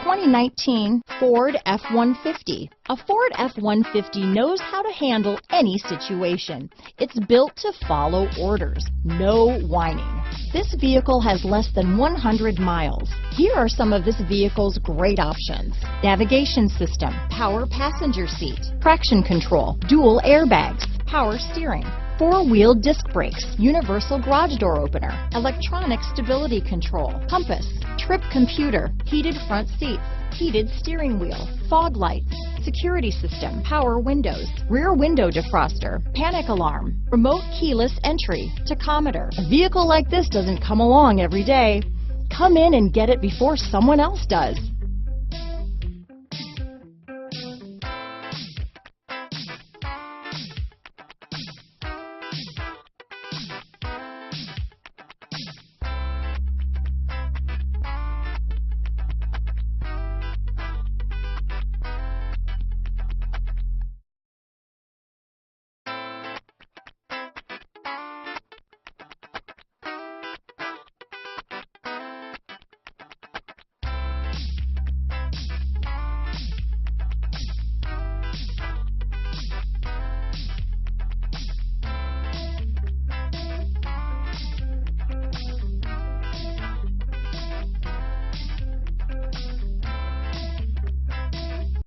2019 Ford F-150. A Ford F-150 knows how to handle any situation. It's built to follow orders, no whining. This vehicle has less than 100 miles. Here are some of this vehicle's great options: navigation system, power passenger seat, traction control, dual airbags, power steering, four-wheel disc brakes, universal garage door opener, electronic stability control, compass, trip computer, heated front seats, heated steering wheel, fog lights, security system, power windows, rear window defroster, panic alarm, remote keyless entry, tachometer. A vehicle like this doesn't come along every day. Come in and get it before someone else does.